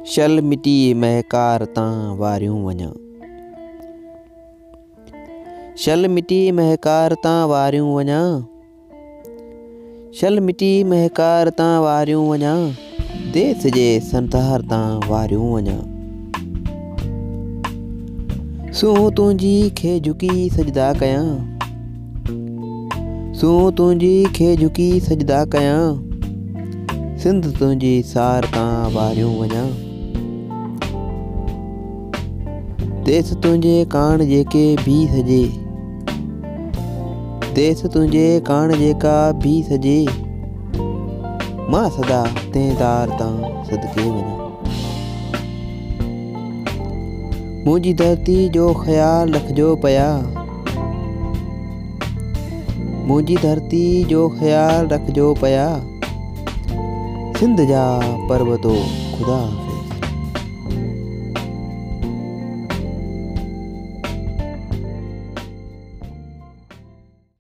शल मिटी महकार तां वारियूं वञा। शल मिटी महकार तां वारियूं वञा। शल मिटी महकार तां वारियूं वञा। देस जे संसार तां वारियूं वञा। सूं तुंहिंजी खे झुकी सजदा कयां। सूं तुंहिंजी खे झुकी सजदा कयां। सिंध तुंहिंजी सार तां वारियूं वञा। देस तुंहिंजे कान जेके भी सजे। देस तुंहिंजे कान जेका भी सजे। मां सदा तंहिं दार तां सदके वञा। मुंहिंजी धरती जो ख़्याल रखिजो पिया। मुंहिंजी धरती जो ख़्याल रखिजो पिया। सिंध जा पर्वतो ख़ुदा